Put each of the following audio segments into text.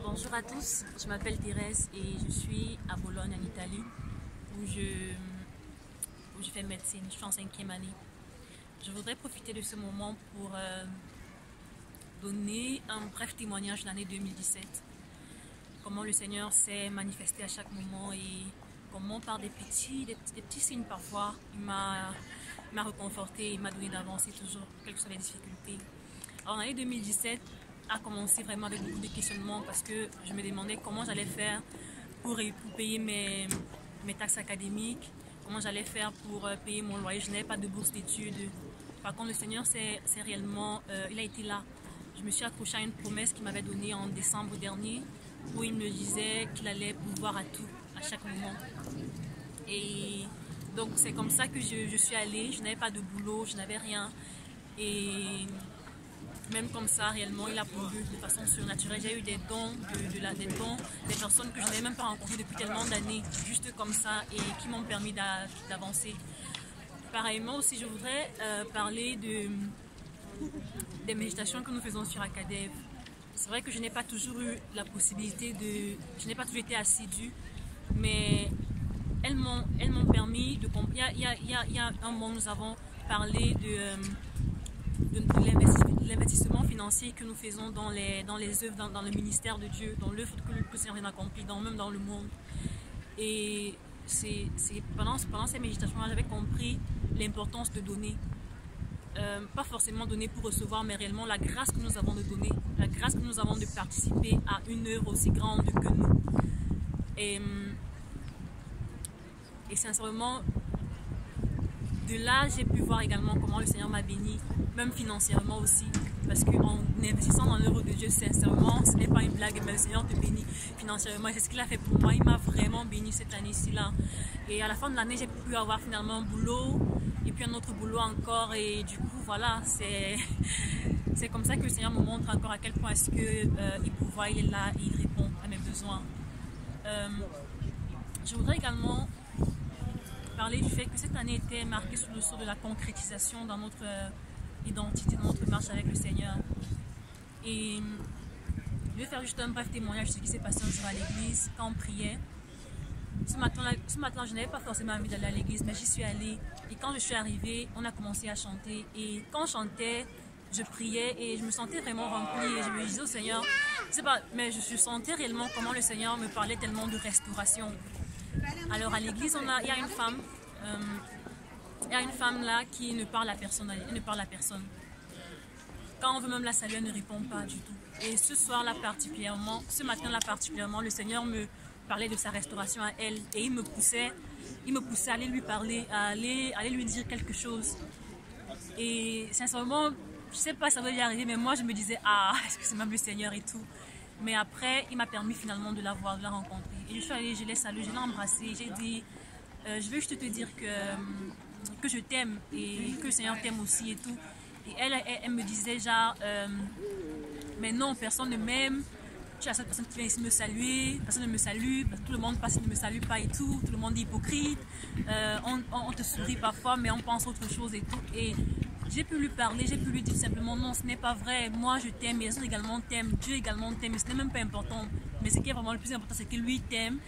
Bonjour à tous, je m'appelle Thérèse et je suis à Bologne en Italie où je fais médecine, je suis en 5e année. Je voudrais profiter de ce moment pour donner un bref témoignage de l'année 2017. Comment le Seigneur s'est manifesté à chaque moment et comment par des petits signes parfois il m'a reconforté, il m'a donné d'avancer toujours, quelles que soient les difficultés. Alors l'année 2017 a commencé vraiment avec beaucoup de questionnements parce que je me demandais comment j'allais faire pour payer mes taxes académiques, comment j'allais faire pour payer mon loyer. Je n'avais pas de bourse d'études. Par contre, le Seigneur, c'est réellement, il a été là. Je me suis accrochée à une promesse qu'il m'avait donnée en décembre dernier où il me disait qu'il allait pouvoir à tout, à chaque moment. Et donc c'est comme ça que je suis allée. Je n'avais pas de boulot, je n'avais rien. Et même comme ça, réellement, il a pourvu de façon surnaturelle. J'ai eu des dons, des personnes que je n'avais même pas rencontrées depuis tellement d'années, juste comme ça, et qui m'ont permis d'avancer. Pareillement aussi, je voudrais parler des méditations que nous faisons sur Acadev. C'est vrai que je n'ai pas toujours eu la possibilité je n'ai pas toujours été assidue, mais elles m'ont permis de comprendre. Il y a un moment, nous avons parlé de l'investissement financier que nous faisons dans les œuvres, dans le ministère de Dieu, dans l'œuvre que le Seigneur vient d'accomplir, même dans le monde. Et pendant ces méditations-là, j'avais compris l'importance de donner. Pas forcément donner pour recevoir, mais réellement la grâce que nous avons de donner, la grâce que nous avons de participer à une œuvre aussi grande que nous. Et sincèrement, de là, j'ai pu voir également comment le Seigneur m'a béni, même financièrement aussi. Parce qu'en investissant dans l'œuvre de Dieu, sincèrement, ce n'est pas une blague, mais le Seigneur te bénit financièrement. C'est ce qu'il a fait pour moi. Il m'a vraiment béni cette année-ci-là. Et à la fin de l'année, j'ai pu avoir finalement un boulot, et puis un autre boulot encore. Et du coup, voilà, c'est comme ça que le Seigneur me montre encore à quel point est-ce qu'il pourvoit, il est là et il répond à mes besoins. Je voudrais également parler du fait que cette année était marquée sous le sceau de la concrétisation dans notre identité, dans notre marche avec le Seigneur. Et je vais faire juste un bref témoignage de ce qui s'est passé un jour à l'église quand on priait. Ce matin, je n'avais pas forcément envie d'aller à l'église, mais j'y suis allée. Et quand je suis arrivée, on a commencé à chanter. Et quand je chantais, je priais et je me sentais vraiment remplie. Et je me disais au Seigneur, je sais pas, mais je sentais réellement comment le Seigneur me parlait tellement de restauration. Alors à l'église, il y a une femme là qui ne parle à personne, elle ne parle à personne. Quand on veut même la saluer, elle ne répond pas du tout. Et ce matin-là particulièrement, le Seigneur me parlait de sa restauration à elle et il me poussait à aller lui parler, à aller lui dire quelque chose. Et sincèrement, je sais pas si ça va y arriver, mais moi je me disais, est-ce que c'est même le Seigneur et tout. Mais après, il m'a permis finalement de la voir, de la rencontrer. Et je suis allée, je l'ai saluée, je l'ai embrassée, j'ai dit, je veux juste te dire que je t'aime et que le Seigneur t'aime aussi et tout. Et elle me disait genre, mais non, personne ne m'aime. Tu as cette personne qui vient ici me saluer, personne ne me salue, tout le monde passe, ne me salue pas et tout le monde est hypocrite. On te sourit parfois, mais on pense autre chose et tout. Et j'ai pu lui parler, j'ai pu lui dire simplement non, ce n'est pas vrai, moi je t'aime, les autres également t'aiment, Dieu également t'aime, ce n'est même pas important. Mais ce qui est vraiment le plus important, c'est que lui t'aime.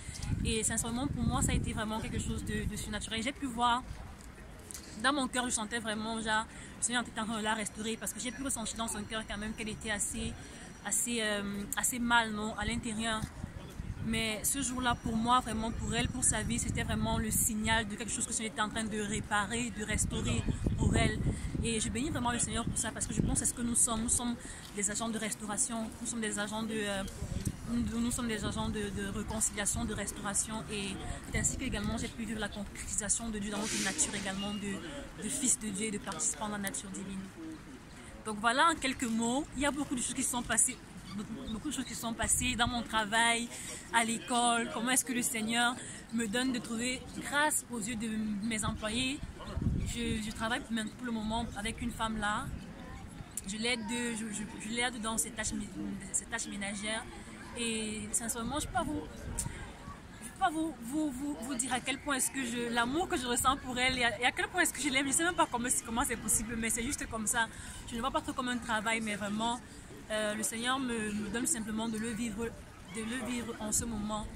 Et sincèrement, pour moi, ça a été vraiment quelque chose de surnaturel. J'ai pu voir, dans mon cœur, je sentais vraiment, genre, le Seigneur était en train de la restaurer parce que j'ai pu ressentir dans son cœur quand même qu'elle était assez mal, non, à l'intérieur. Mais ce jour-là, pour moi, vraiment, pour elle, pour sa vie, c'était vraiment le signal de quelque chose que le Seigneur était en train de réparer, de restaurer pour elle. Et je bénis vraiment le Seigneur pour ça parce que je pense que c'est ce que nous sommes. Nous sommes des agents de restauration, nous sommes des agents de réconciliation, de restauration. Et c'est ainsi que également j'ai pu vivre la concrétisation de Dieu dans notre nature également, de fils de Dieu et de participants dans la nature divine. Donc voilà, en quelques mots, il y a beaucoup de choses qui sont passées. Beaucoup de choses qui sont passées dans mon travail, à l'école, comment est-ce que le Seigneur me donne de trouver grâce aux yeux de mes employés. Je travaille pour le moment avec une femme là, je l'aide dans ses tâches ménagères et sincèrement je peux vous pas vous dire à quel point est-ce que l'amour que je ressens pour elle et à quel point est-ce que je l'aime. Je ne sais même pas comment c'est possible, mais c'est juste comme ça. Je ne vois pas trop comme un travail, mais vraiment, le Seigneur me donne simplement de le vivre en ce moment.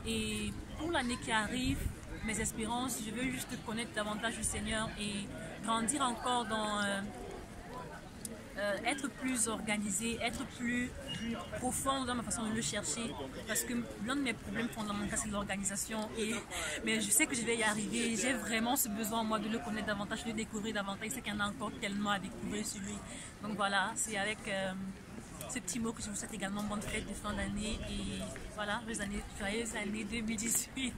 Et pour l'année qui arrive, mes espérances, je veux juste connaître davantage le Seigneur et grandir encore dans être plus organisé, être plus profond dans ma façon de le chercher, parce que l'un de mes problèmes fondamentaux c'est l'organisation, mais je sais que je vais y arriver. J'ai vraiment ce besoin moi de le connaître davantage, de le découvrir davantage. C'est qu'il y en a encore tellement à découvrir sur lui. Donc voilà, c'est avec ce petit mot que je vous souhaite également bonne fête de fin d'année et voilà, joyeuses années 2018.